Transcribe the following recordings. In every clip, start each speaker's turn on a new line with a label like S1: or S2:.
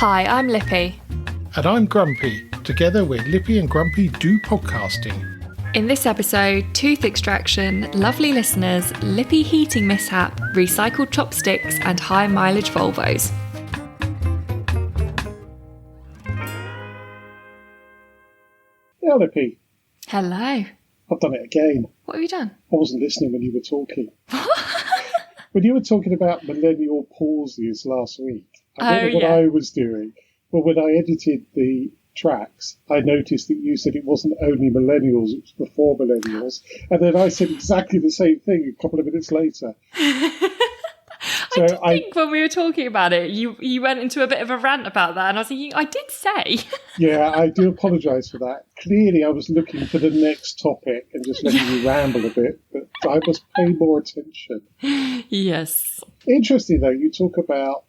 S1: Hi, I'm Lippy.
S2: And I'm Grumpy. Together we're Lippy and Grumpy Do Podcasting.
S1: In this episode, tooth extraction, lovely listeners, Lippy heating mishap, recycled chopsticks and high mileage Volvos.
S3: Yeah, Lippy.
S1: Hello.
S3: I've done it again.
S1: What have you done?
S3: I wasn't listening when you were talking. When you were talking about millennial palsies last week, I don't know what I was doing, but when I edited the tracks, I noticed that you said it wasn't only millennials, it was before millennials, and then I said exactly the same thing a couple of minutes later.
S1: So I think when we were talking about it, you went into a bit of a rant about that, and I was thinking, I did say. Yeah,
S3: I do apologise for that. Clearly, I was looking for the next topic and just letting you ramble a bit, but I must pay more attention.
S1: Yes.
S3: Interesting, though, you talk about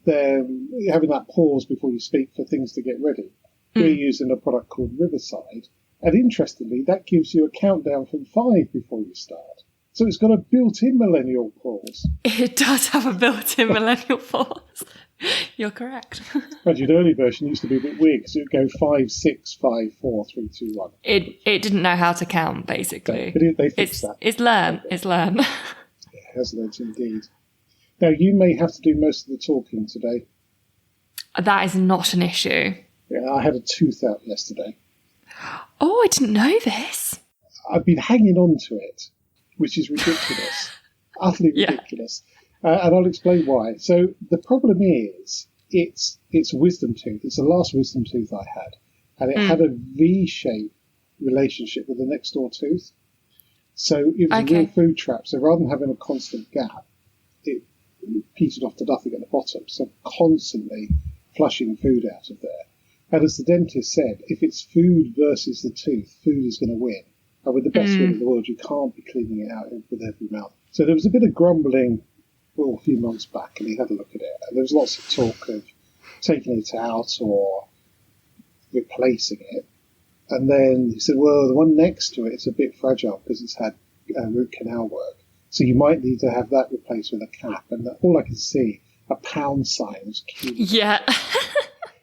S3: them having that pause before you speak for things to get ready. We're using a product called Riverside, and interestingly, that gives you a countdown from 5 before you start. So it's got a built-in millennial pause.
S1: It does have a built-in millennial pause. You're correct.
S3: But your early version used to be a bit weird because it would go 5, 6, 5, 4, 3, 2, 1.
S1: It didn't know how to count, basically.
S3: But they fixed that.
S1: It's learn. It's learn.
S3: It has learnt indeed. Now, you may have to do most of the talking today.
S1: That is not an issue.
S3: Yeah, I had a tooth out yesterday.
S1: Oh, I didn't know this.
S3: I've been hanging on to it, which is ridiculous. Utterly ridiculous. And I'll explain why. So the problem is, it's wisdom tooth. It's the last wisdom tooth I had. And it had a V-shaped relationship with the next door tooth. So it was a real food trap. So rather than having a constant gap, it petered off to nothing at the bottom. So constantly flushing food out of there. And as the dentist said, if it's food versus the tooth, food is going to win. And with the best will in the world, you can't be cleaning it out with every mouth. So there was a bit of grumbling a few months back, and he had a look at it. And there was lots of talk of taking it out or replacing it. And then he said, well, the one next to it is a bit fragile because it's had root canal work. So you might need to have that replaced with a cap. And all I could see, a pound sign was cute.
S1: Yeah.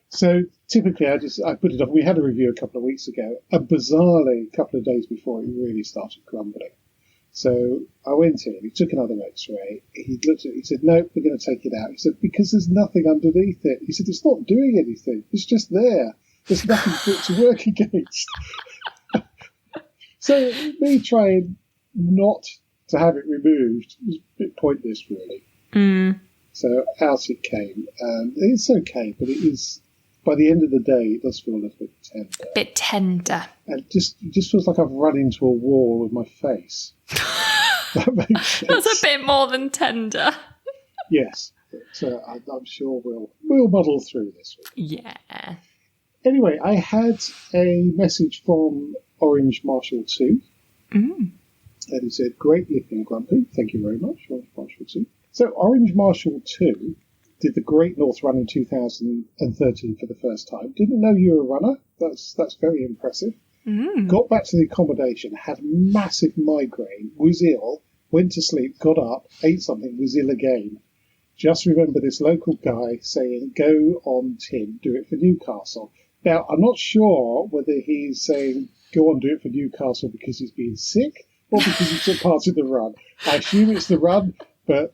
S3: So typically I put it off. We had a review a couple of weeks ago, and bizarrely, a couple of days before, it really started grumbling. So I went in, he took another x-ray, he looked at it, he said, nope, we're going to take it out. He said, because there's nothing underneath it. He said, it's not doing anything. It's just there. There's nothing for it to work against. So me trying not to have it removed was a bit pointless, really. So out it came. It's okay, but it is... By the end of the day, it does feel a little bit tender. And it just feels like I've run into a wall with my face. That makes sense.
S1: That's a bit more than tender.
S3: Yes. But, I'm sure we'll muddle through this week.
S1: Yeah.
S3: Anyway, I had a message from Orange Marshall 2. And he said, great Lippy and Grumpy. Thank you very much, Orange Marshall 2. So Orange Marshall 2... did the Great North Run in 2013 for the first time. Didn't know you were a runner. That's very impressive. Got back to the accommodation, had massive migraine, was ill, went to sleep, got up, ate something, was ill again. Just remember this local guy saying, go on, Tim, do it for Newcastle. Now, I'm not sure whether he's saying, go on, do it for Newcastle because he's been sick or because he took part in the run. I assume it's the run, but...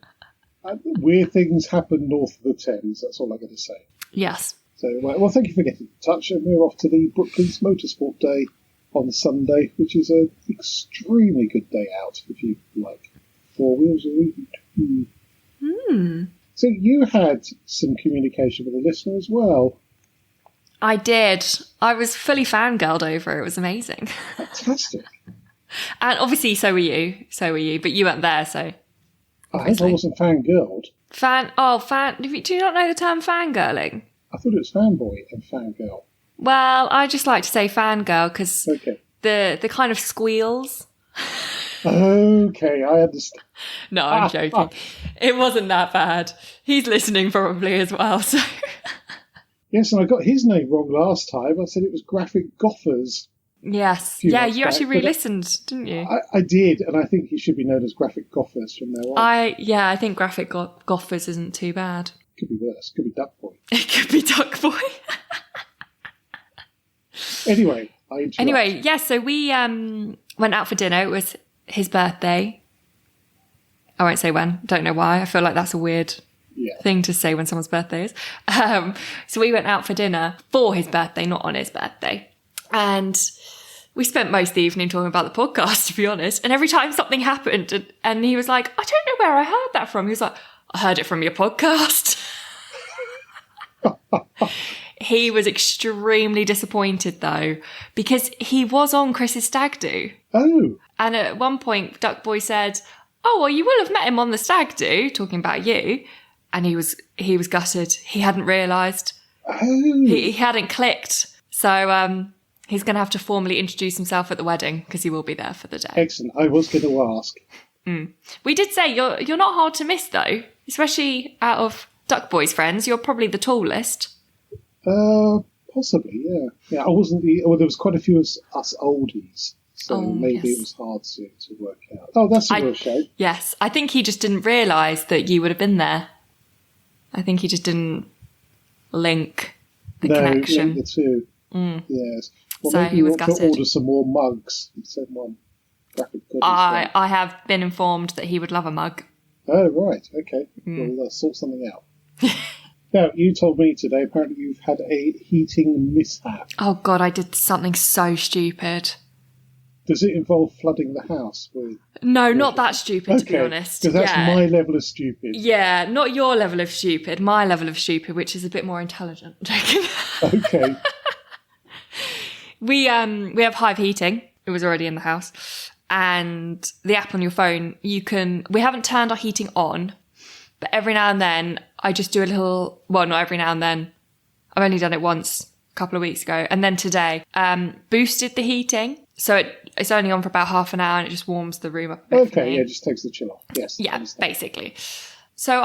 S3: weird things happen north of the Thames, that's all I'm going to say.
S1: Yes.
S3: So, well, thank you for getting in touch. And we're off to the Brooklands Motorsport Day on Sunday, which is an extremely good day out if you like 4 wheels or even 2. So you had some communication with the listener as well.
S1: I did. I was fully fangirled over it. It was amazing.
S3: Fantastic.
S1: And obviously so were you. But you weren't there, so...
S3: I hope I wasn't fangirled.
S1: Do you not know the term fangirling?
S3: I thought it was fanboy and fangirl.
S1: Well, I just like to say fangirl because the kind of squeals.
S3: Okay, I understand.
S1: No, I'm joking. It wasn't that bad. He's listening probably as well, so...
S3: Yes, and I got his name wrong last time. I said it was Graphic Goffers.
S1: Yes. Yeah, you actually re-listened, didn't you?
S3: I did, and I think he should be known as Graphic Goffers from now on.
S1: I think Graphic Goffers isn't too bad.
S3: could be worse. Could be Duck Boy.
S1: It could be Duck Boy.
S3: Anyway, I interrupt.
S1: Anyway, yeah, so we went out for dinner. It was his birthday. I won't say when. Don't know why. I feel like that's a weird thing to say when someone's birthday is. So we went out for dinner for his birthday, not on his birthday. And we spent most of the evening talking about the podcast, to be honest. And every time something happened, and he was like, I don't know where I heard that from. He was like, I heard it from your podcast. He was extremely disappointed, though, because he was on Chris's stag do.
S3: Oh.
S1: And at one point, Duck Boy said, oh, well, you will have met him on the stag do, talking about you. And he was gutted. He hadn't realised.
S3: Oh.
S1: He hadn't clicked. So he's going to have to formally introduce himself at the wedding, because he will be there for the day.
S3: Excellent. I was going to ask.
S1: We did say you're not hard to miss, though, especially out of Duck Boy's friends. You're probably the tallest.
S3: Possibly, yeah. Yeah, I wasn't there was quite a few of us oldies, so maybe
S1: yes.
S3: it was hard to work out. Oh, that's a real shame.
S1: Yes, I think he just didn't realise that you would have been there. I think he just didn't link the connection.
S3: No, the two. Yes. Well,
S1: So
S3: maybe
S1: he was
S3: you want to
S1: gutted.
S3: order some more mugs and send one.
S1: I have been informed that he would love a mug.
S3: Oh, right. Okay. We'll sort something out. Now, you told me today, apparently you've had a heating mishap.
S1: Oh, God, I did something so stupid.
S3: Does it involve flooding the house with...
S1: No, not that stupid, to be honest.
S3: Because that's my level of stupid.
S1: Yeah, not your level of stupid, my level of stupid, which is a bit more intelligent.
S3: Okay.
S1: We have Hive heating. It was already in the house. And the app on your phone, we haven't turned our heating on, but every now and then I just do a little, well, not every now and then. I've only done it once a couple of weeks ago. And then today, boosted the heating. So it's only on for about half an hour and it just warms the room up a bit.
S3: Okay, yeah, just takes the chill off. Yes.
S1: Yeah, basically. So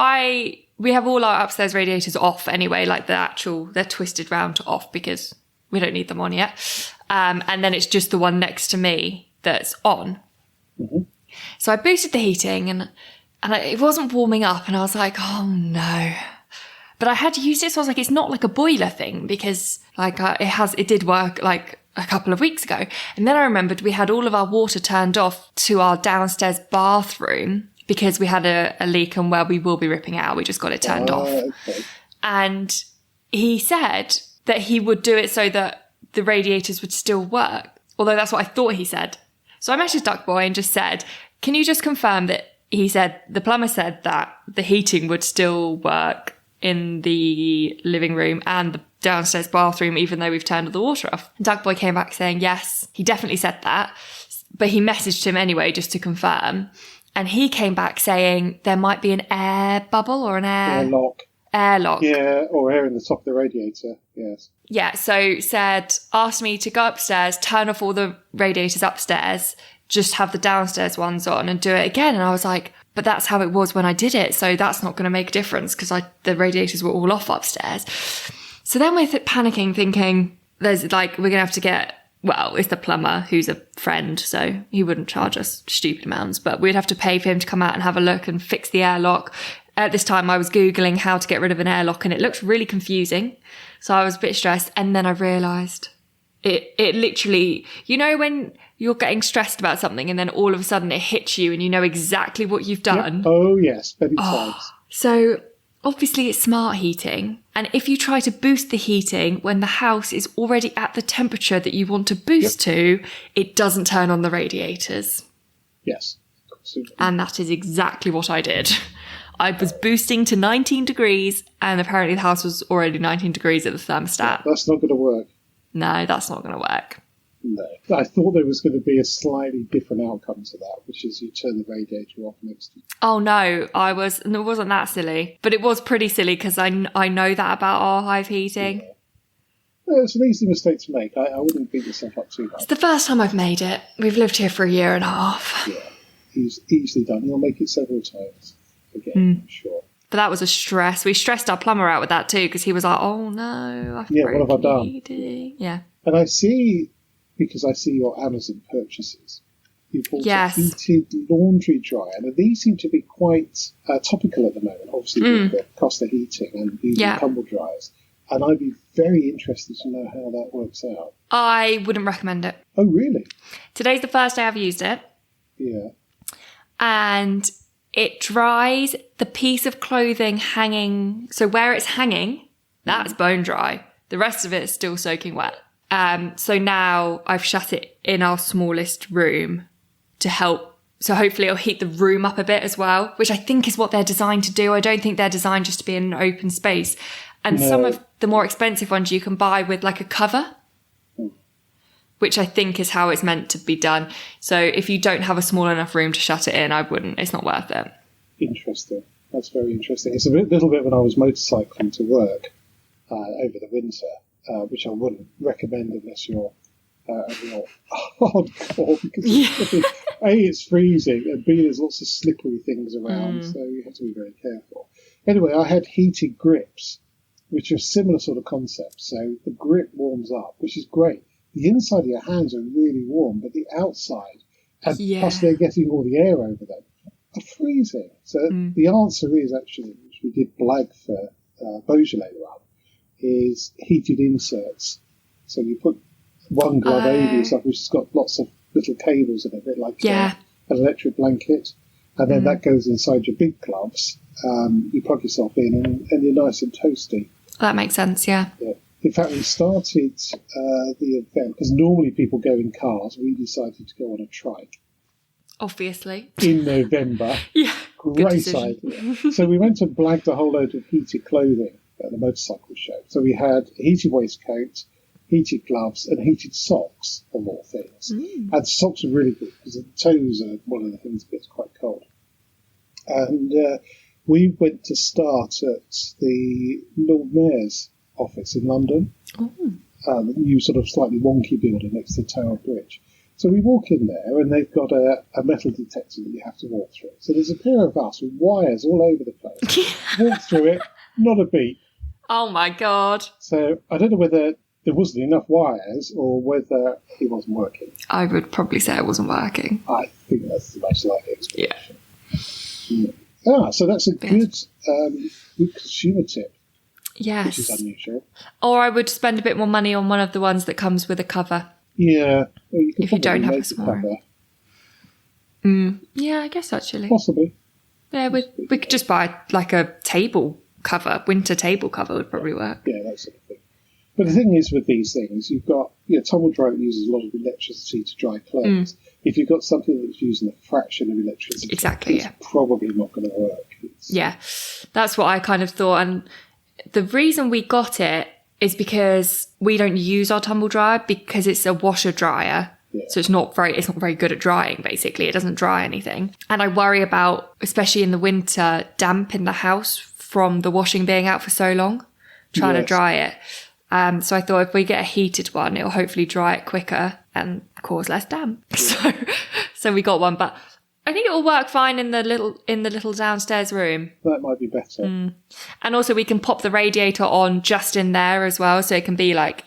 S1: we have all our upstairs radiators off anyway, like they're twisted round to off because we don't need them on yet. And then it's just the one next to me that's on.
S3: Mm-hmm.
S1: So I boosted the heating and it wasn't warming up and I was like, oh no. But I had used it, so I was like, it's not like a boiler thing because like it did work like a couple of weeks ago. And then I remembered we had all of our water turned off to our downstairs bathroom because we had a leak and where we will be ripping out. We just got it turned off.
S3: Okay.
S1: And he said that he would do it so that the radiators would still work. Although that's what I thought he said. So I messaged Duck Boy and just said, can you just confirm that he said, the plumber said that the heating would still work in the living room and the downstairs bathroom, even though we've turned all the water off. And Duck Boy came back saying, yes, he definitely said that. But he messaged him anyway, just to confirm. And he came back saying there might be an air bubble or an
S3: airlock.
S1: Airlock.
S3: Yeah, or air in the top of the radiator. Yes.
S1: Yeah, so asked me to go upstairs, turn off all the radiators upstairs, just have the downstairs ones on and do it again. And I was like, but that's how it was when I did it. So that's not going to make a difference because the radiators were all off upstairs. So then we're panicking, thinking we're going to have to get, well, it's the plumber who's a friend, so he wouldn't charge us stupid amounts, but we'd have to pay for him to come out and have a look and fix the airlock. At this time, I was Googling how to get rid of an airlock and it looked really confusing. So I was a bit stressed. And then I realised it literally, when you're getting stressed about something and then all of a sudden it hits you and you know exactly what you've done.
S3: Yep. Oh, yes, many times.
S1: So obviously it's smart heating. And if you try to boost the heating when the house is already at the temperature that you want to boost to, it doesn't turn on the radiators.
S3: Yes.
S1: And that is exactly what I did. I was boosting to 19 degrees and apparently the house was already 19 degrees at the thermostat.
S3: Yeah, that's not going to work.
S1: No, that's not going to work.
S3: No. I thought there was going to be a slightly different outcome to that, which is you turn the radiator off next to you.
S1: Oh, no, it wasn't that silly. But it was pretty silly because I know that about our Hive heating.
S3: Yeah. Well, it's an easy mistake to make. I wouldn't beat yourself up too much.
S1: It's the first time I've made it. We've lived here for a year and a half.
S3: Yeah, easily done. You'll make it several times again, I'm sure.
S1: But that was a stress. We stressed our plumber out with that too because he was like, oh, no.
S3: What have I done?
S1: Yeah.
S3: And I see, because I see your Amazon purchases, You bought
S1: Yes.
S3: a heated laundry dryer. Now, these seem to be quite topical at the moment, obviously, with the cost of heating and using tumble dryers. And I'd be very interested to know how that works out.
S1: I wouldn't recommend it.
S3: Oh, really?
S1: Today's the first day I've used it.
S3: Yeah.
S1: And it dries the piece of clothing hanging. So where it's hanging, that's bone dry. The rest of it is still soaking wet. So now I've shut it in our smallest room to help. So hopefully it'll heat the room up a bit as well, which I think is what they're designed to do. I don't think they're designed just to be in an open space. And some of the more expensive ones you can buy with like a cover, which I think is how it's meant to be done. So if you don't have a small enough room to shut it in, I wouldn't. It's not worth it.
S3: Interesting. That's very interesting. It's a little bit when I was motorcycling to work over the winter, which I wouldn't recommend unless you're hardcore, because it's freezing, and B, there's lots of slippery things around, so you have to be very careful. Anyway, I had heated grips, which are a similar sort of concept. So the grip warms up, which is great. The inside of your hands are really warm, but the outside, and plus they're getting all the air over them, are freezing. So the answer is actually, which we did blag for Beaujolais run, is heated inserts. So you put one glove over yourself, which has got lots of little cables in it, a bit like an electric blanket, and then that goes inside your big gloves. You plug yourself in, and you're nice and toasty.
S1: That makes sense, yeah.
S3: In fact, we started the event, because normally people go in cars. We decided to go on a trike.
S1: Obviously.
S3: In November. Great idea. So we went and blagged a whole load of heated clothing at the motorcycle show. So we had a heated waistcoat, heated gloves, and heated socks, of all things. And socks are really good, because the toes are one of the things that gets quite cold. And we went to start at the Lord Mayor's office in London, the new sort of slightly wonky building next to Tower Bridge. So we walk in there, and they've got a metal detector that you have to walk through. So there's a pair of us with wires all over the place. Walk through it, not a beep.
S1: Oh my God.
S3: So I don't know whether there wasn't enough wires or whether it wasn't working.
S1: I would probably say it wasn't working.
S3: I think that's the most likely explanation. So that's a good consumer tip.
S1: Yes.
S3: Which is unusual.
S1: Or I would spend a bit more money on one of the ones that comes with a cover.
S3: Yeah. Well,
S1: if you don't have a small room. Yeah, I guess actually.
S3: Possibly.
S1: Yeah, we could just buy like a table cover. Winter table cover would probably work.
S3: Yeah, that sort of thing. But the thing is with these things, you've got, tumble dryer uses a lot of electricity to dry clothes. If you've got something that's using a fraction of electricity, it's probably not going to work.
S1: That's what I kind of thought. And the reason we got it is because we don't use our tumble dryer because it's a washer dryer. So it's not very good at drying, basically. It doesn't dry anything. And I worry about, especially in the winter, damp in the house from the washing being out for so long, trying to dry it. So I thought if we get a heated one, it'll hopefully dry it quicker and cause less damp. So we got one, but I think it will work fine in the little downstairs room.
S3: That might be better.
S1: And also we can pop the radiator on just in there as well, so it can be like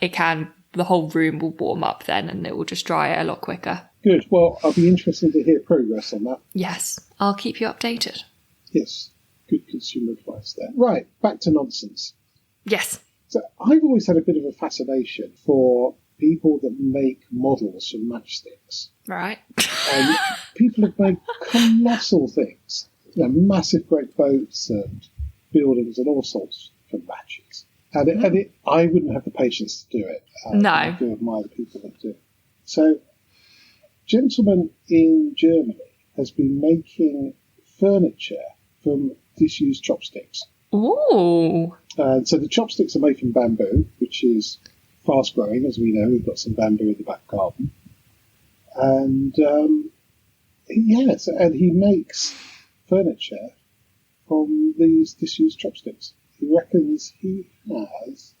S1: the whole room will warm up then, and it will just dry it a lot quicker.
S3: Good. Well, I'll be interested to hear progress on that.
S1: Yes, I'll keep you updated.
S3: Yes, good consumer advice there. Right, back to nonsense.
S1: Yes.
S3: So I've always had a bit of a fascination for people that make models from matchsticks.
S1: Right.
S3: And people have made colossal things, massive great boats and buildings and all sorts from matches. And I wouldn't have the patience to do it.
S1: No.
S3: I do admire the people that do. So, a gentleman in Germany has been making furniture from disused chopsticks.
S1: Ooh.
S3: So the chopsticks are made from bamboo, which is fast growing, as we know. We've got some bamboo in the back garden. And he makes furniture from these disused chopsticks. He reckons he has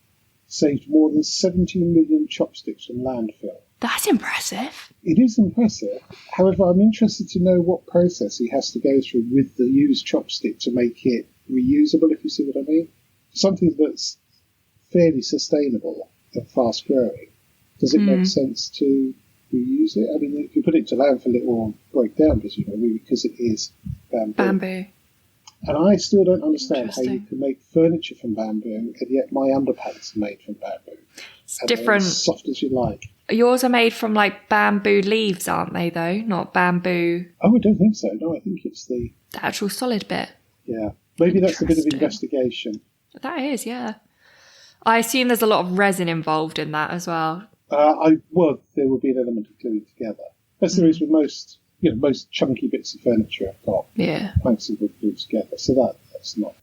S3: saved more than 17 million chopsticks from landfill.
S1: That's impressive.
S3: It is impressive. However, I'm interested to know what process he has to go through with the used chopstick to make it reusable, if you see what I mean. Something that's fairly sustainable and fast growing. Does it make sense to reuse it. I mean, if you put it to landfill, it will break down, presumably, because it is bamboo.
S1: Bamboo.
S3: And I still don't understand how you can make furniture from bamboo, and yet my underpants are made from bamboo.
S1: It's
S3: and
S1: different.
S3: As soft as you like.
S1: Yours are made from like bamboo leaves, aren't they, though? Not bamboo.
S3: Oh, I don't think so. No, I think it's the
S1: actual solid bit.
S3: Yeah. Maybe that's a bit of
S1: Interesting.
S3: investigation.
S1: That is, yeah. I assume there's a lot of resin involved in that as well.
S3: Well, there will be an element of gluing together, as there is with most chunky bits of furniture. I've got planks of wood glued together, so that's not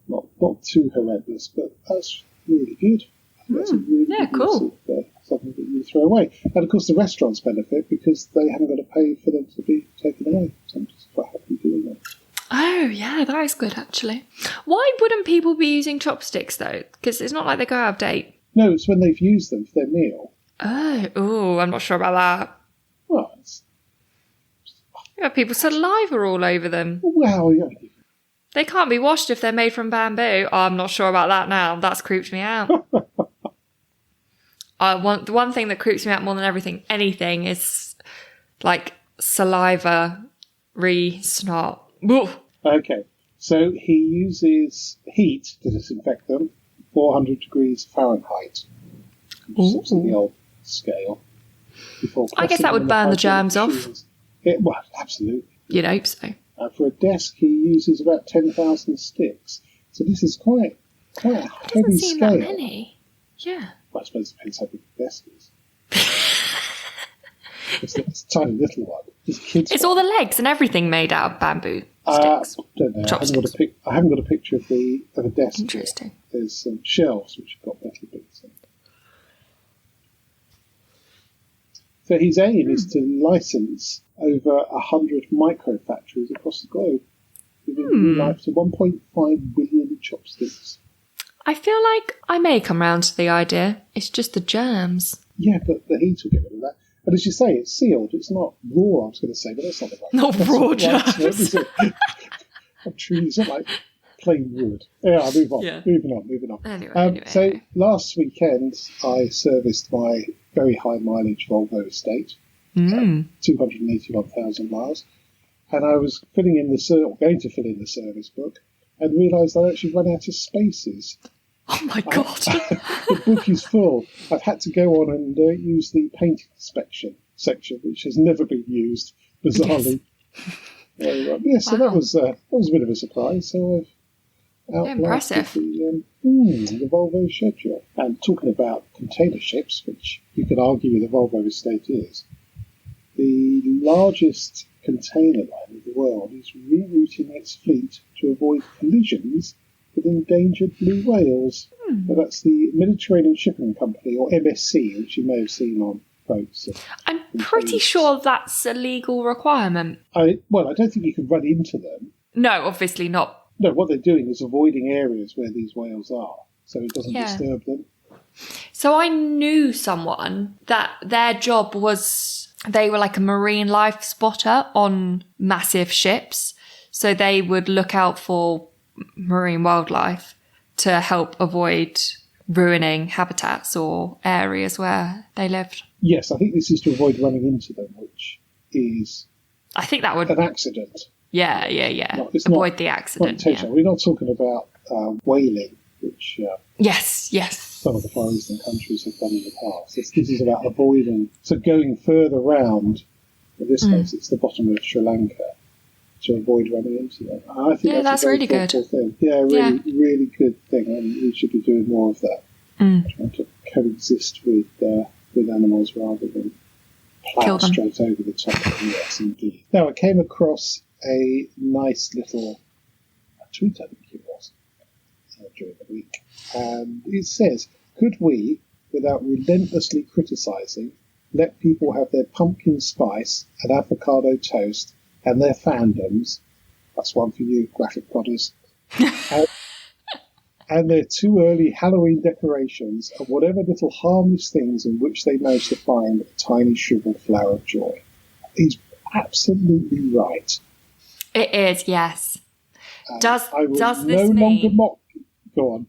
S3: too horrendous, but that's really good. That's a really good
S1: cool.
S3: Use of, something that you throw away, and of course the restaurants benefit because they haven't got to pay for them to be taken away. So I'm just quite happy doing that.
S1: Oh, yeah, that is good, actually. Why wouldn't people be using chopsticks, though? Because it's not like they go out of date.
S3: No, it's when they've used them for their meal.
S1: Oh, I'm not sure about that.
S3: Well,
S1: You have people's saliva all over them.
S3: Well, yeah.
S1: They can't be washed if they're made from bamboo. Oh, I'm not sure about that now. That's creeped me out. The one thing that creeps me out more than anything is like saliva, snot. Woo.
S3: Okay, so he uses heat to disinfect them, 400 degrees Fahrenheit, which is the old scale.
S1: I guess that would burn the germs off.
S3: Well, absolutely.
S1: You'd hope so.
S3: For a desk, he uses about 10,000 sticks. So this is quite a heavy
S1: Doesn't seem
S3: scale.
S1: that many. Yeah.
S3: Well, I suppose it depends how big the desk is. It's a tiny little one.
S1: It's all the legs and everything made out of bamboo sticks.
S3: Don't know.
S1: Chopsticks.
S3: I haven't got a picture of a desk.
S1: Interesting.
S3: Here. There's some shelves which have got metal bits in. So his aim is to license over 100 micro factories across the globe, giving new life to 1.5 billion chopsticks.
S1: I feel like I may come round to the idea. It's just the germs.
S3: Yeah, but the heat will get rid of that. And as you say, it's sealed. It's not raw, I was going to say, but that's not the right.
S1: Not raw germs.
S3: It's not like plain wood. Yeah, I'll move on.
S1: Yeah.
S3: Moving on.
S1: Anyway.
S3: So last weekend, I serviced my very high mileage Volvo estate, 281,000 miles, and I was going to fill in the service book, and realised I'd actually run out of spaces.
S1: Oh my God.
S3: The book is full. I've had to go on and use the paint inspection section, which has never been used, bizarrely. Yes. So that was a bit of a surprise. So I've
S1: impressive.
S3: The Volvo schedule. And talking about container ships, which you could argue the Volvo estate is, the largest container line in the world is rerouting its fleet to avoid collisions with endangered blue whales. So that's the Mediterranean Shipping Company, or MSC, which you may have seen on boats.
S1: I'm pretty sure that's a legal requirement.
S3: I don't think you can run into them.
S1: No, obviously not.
S3: No, what they're doing is avoiding areas where these whales are, so it doesn't disturb them.
S1: So I knew someone that their job was, they were like a marine life spotter on massive ships. So they would look out for marine wildlife to help avoid ruining habitats or areas where they lived.
S3: Yes, I think this is to avoid running into them, which is
S1: I think that would
S3: an accident.
S1: Yeah.
S3: No,
S1: avoid the accident.
S3: Yeah. We're not talking about whaling, which
S1: Yes.
S3: some of the Far Eastern countries have done in the past. This is about avoiding, so going further round, in this case it's the bottom of Sri Lanka, to avoid running into them. I think that's a very
S1: really good.
S3: thing. Yeah, really good thing, and we should be doing more of that. Trying to coexist with animals rather than plough straight over the top of them. Yes, indeed. Now, I came across a nice little tweet, I think it was, during the week. And it says, could we, without relentlessly criticising, let people have their pumpkin spice and avocado toast and their fandoms, that's one for you, graphic podders, and their too early Halloween decorations and whatever little harmless things in which they manage to find a tiny shriveled flower of joy. He's absolutely right.
S1: It is, yes. Does this
S3: no
S1: mean
S3: longer mock? Go on.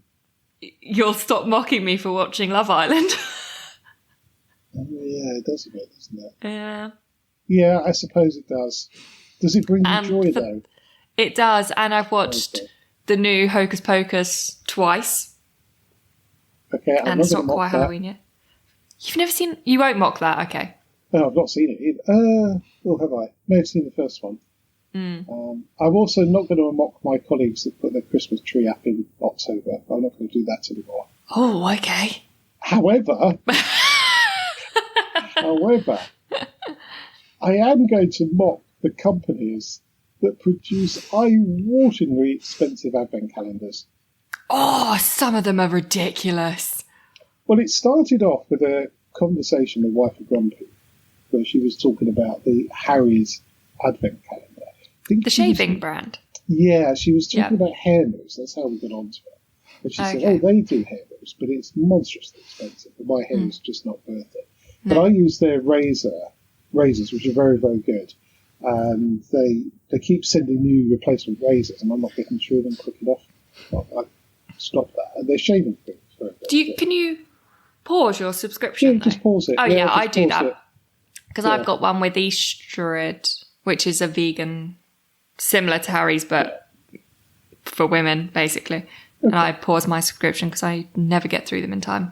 S1: You'll stop mocking me for watching Love Island?
S3: Yeah, it does a bit, doesn't it?
S1: Yeah.
S3: Yeah, I suppose it does. Does it bring you joy, though?
S1: It does, and I've watched the new Hocus Pocus twice.
S3: Okay,
S1: and it's not quite Halloween yet. You've never seen... You won't mock that, okay.
S3: No, I've not seen it either. Or have I? May have seen the first one. I'm also not going to mock my colleagues that put their Christmas tree up in October. I'm not going to do that anymore.
S1: Oh, okay.
S3: However, I am going to mock the companies that produce eye-wateringly expensive advent calendars.
S1: Oh, some of them are ridiculous.
S3: Well, it started off with a conversation with Wife of Grumpy, where she was talking about the Harry's advent calendar.
S1: The shaving brand?
S3: Yeah, she was talking about hair mousse. That's how we got onto it. And she said, oh, they do hair mousse, but it's monstrously expensive. And my hair is just not worth it. No. But I use their razors, which are very, very good. And they keep sending new replacement razors, and I'm not getting through them quick enough. I stopped that. And they're shaving things.
S1: Can you pause your subscription?
S3: Yeah, just pause it.
S1: Oh, yeah, I do that. Because I've got one with Eastrid, which is a vegan... similar to Harry's, but for women, basically. And I pause my subscription because I never get through them in time.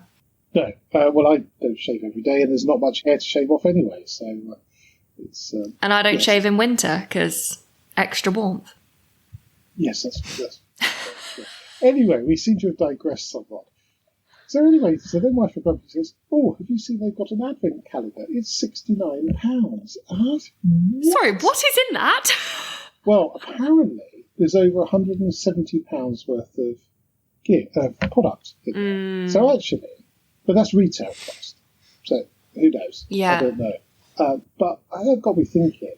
S3: No. Well, I don't shave every day, and there's not much hair to shave off anyway, so it's...
S1: and I don't shave in winter because extra warmth.
S3: Yes, that's Anyway, we seem to have digressed somewhat. So anyway, so then Wife of Grumpy says, oh, have you seen they've got an advent calendar? It's £69.
S1: Sorry, what is in that?
S3: Well, apparently there's over £170 worth of product in there. So actually, but that's retail cost. So who knows?
S1: Yeah.
S3: I don't know. But that got me thinking,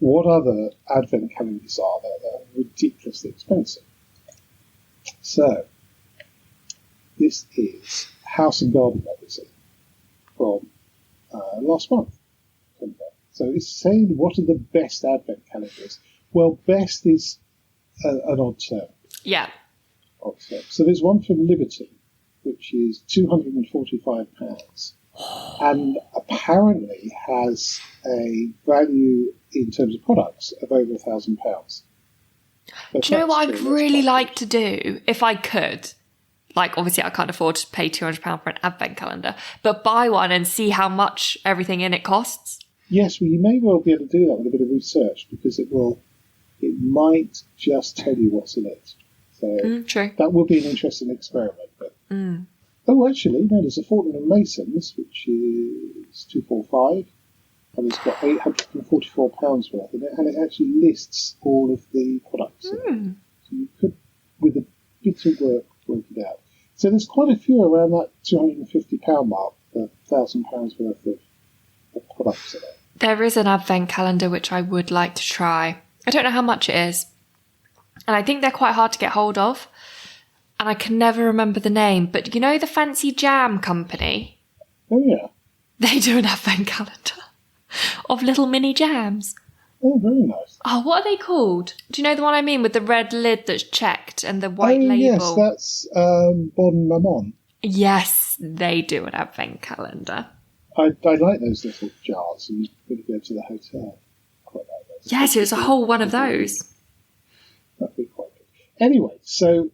S3: what other advent calendars are there that are ridiculously expensive? So this is House and Garden magazine from last month. So it's saying what are the best advent calendars. Well, best is an odd term.
S1: Yeah.
S3: Odd term. So there's one from Liberty, which is £245, and apparently has a value in terms of products of over £1,000.
S1: Do you know what I'd really like to do, if I could? Like, obviously, I can't afford to pay £200 for an advent calendar, but buy one and see how much everything in it costs.
S3: Yes, well, you may well be able to do that with a bit of research, because it might just tell you what's in it. So
S1: true.
S3: That would be an interesting experiment. But oh, actually, no, there's a Fortnum & Mason's, which is £245, and it's got £844 worth in it, and it actually lists all of the products in it. So you could, with a bit of work it out. So there's quite a few around that £250 mark, £1,000 worth of products in it.
S1: There is an advent calendar which I would like to try. I don't know how much it is. And I think they're quite hard to get hold of. And I can never remember the name. But you know the Fancy Jam company?
S3: Oh, yeah.
S1: They do an advent calendar of little mini jams.
S3: Oh, very nice.
S1: Oh, what are they called? Do you know the one I mean, with the red lid that's checked and the white label?
S3: Yes, that's Bon Maman.
S1: Yes, they do an advent calendar.
S3: I like those little jars and when you go to the hotel. Quite like those.
S1: Yes, it was a whole one of those.
S3: That'd be quite good. Anyway, so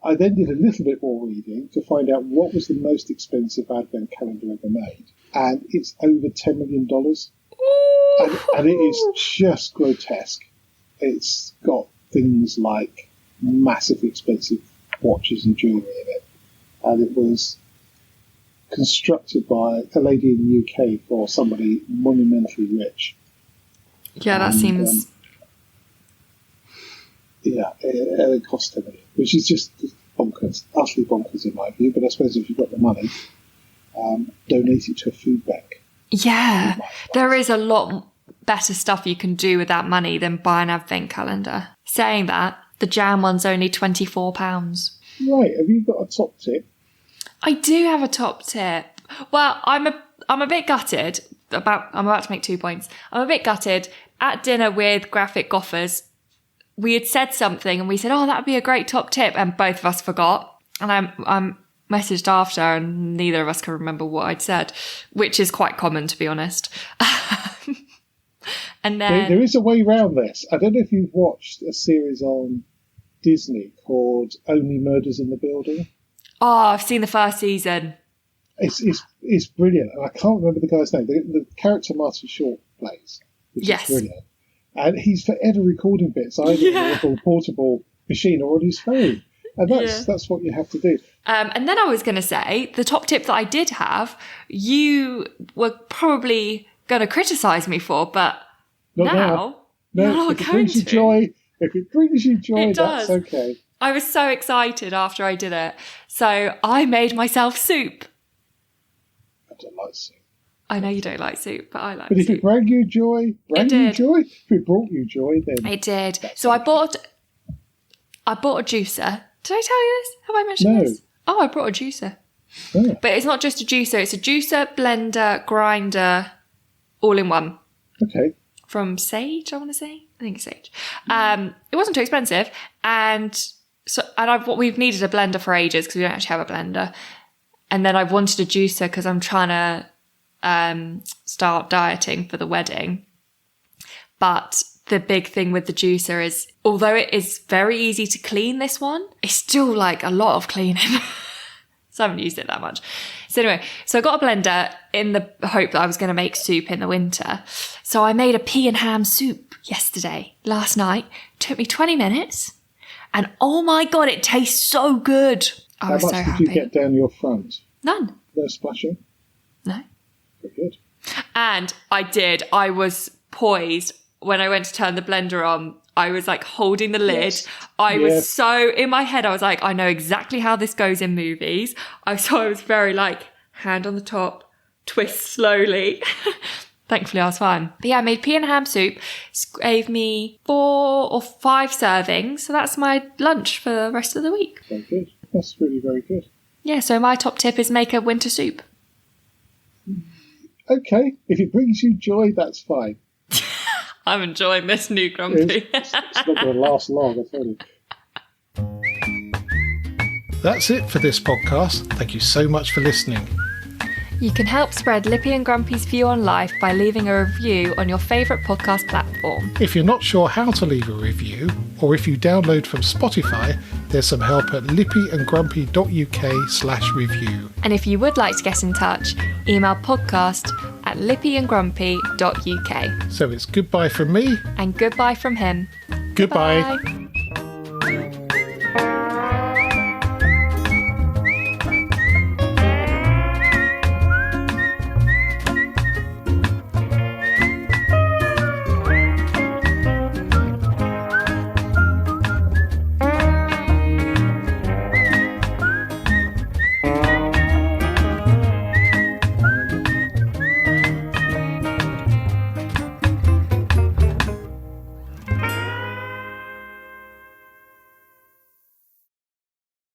S3: I then did a little bit more reading to find out what was the most expensive advent calendar ever made. And it's over $10 million. And it is just grotesque. It's got things like massively expensive watches and jewellery in it. And it was constructed by a lady in the UK for somebody monumentally rich.
S1: Yeah, that seems...
S3: it cost $10 million, which is just bonkers, utterly bonkers in my view. But I suppose if you've got the money, donate it to a food bank.
S1: Yeah, there is a lot better stuff you can do with that money than buy an advent calendar. Saying that, the jam one's only £24.
S3: Right, have you got a top tip?
S1: I do have a top tip. Well, I'm a bit gutted about... I'm about to make 2 points. I'm a bit gutted. At dinner with Graphic Goffers, we had said something and we said, oh, that would be a great top tip. And both of us forgot. And I'm messaged after and neither of us can remember what I'd said, which is quite common, to be honest. And then
S3: there is a way around this. I don't know if you've watched a series on Disney called Only Murders in the Building.
S1: Oh, I've seen the first season.
S3: It's brilliant. And I can't remember the guy's name. The character Martin Short plays, which is brilliant. And he's forever recording bits, either on a little portable machine or on his phone. And that's what you have to do.
S1: And then I was going to say, the top tip that I did have, you were probably going to criticise me for, but now you're not
S3: if it brings you joy, that's okay.
S1: I was so excited after I did it. So I made myself soup.
S3: I don't like soup.
S1: I know you don't like soup, but I like
S3: soup. But if it brought you joy, if it brought you joy, then...
S1: It did. So I bought a juicer. Did I tell you this? Have I mentioned this? Oh, I brought a juicer. Oh. But it's not just a juicer. It's a juicer, blender, grinder, all in one.
S3: Okay.
S1: From Sage, I want to say. I think it's Sage. It wasn't too expensive. And we've needed a blender for ages because we don't actually have a blender. And then I wanted a juicer because I'm trying to start dieting for the wedding. But the big thing with the juicer is, although it is very easy to clean this one, it's still like a lot of cleaning. So I haven't used it that much. So anyway, I got a blender in the hope that I was going to make soup in the winter. So I made a pea and ham soup last night. It took me 20 minutes. And oh my God, it tastes so good. I was so happy.
S3: How much did you get down your front?
S1: None.
S3: No splashing?
S1: No.
S3: Very good.
S1: And I was poised. When I went to turn the blender on, I was like holding the lid. Yes. I was so in my head. I was like, I know exactly how this goes in movies. I was very like hand on the top, twist slowly. Thankfully, I was fine. But yeah, I made pea and ham soup. Gave me 4 or 5 servings. So that's my lunch for the rest of the week.
S3: Very good. That's really very good.
S1: Yeah, so my top tip is make a winter soup.
S3: Okay. If it brings you joy, that's fine.
S1: I'm enjoying this new Grumpy.
S3: It's not going to last long, I tell you.
S2: That's it for this podcast. Thank you so much for listening.
S1: You can help spread Lippy and Grumpy's view on life by leaving a review on your favourite podcast platform.
S2: If you're not sure how to leave a review, or if you download from Spotify, there's some help at lippyandgrumpy.uk/review.
S1: And if you would like to get in touch, email podcast@lippyandgrumpy.uk.
S2: So it's goodbye from me.
S1: And goodbye from him.
S2: Goodbye.
S1: Goodbye.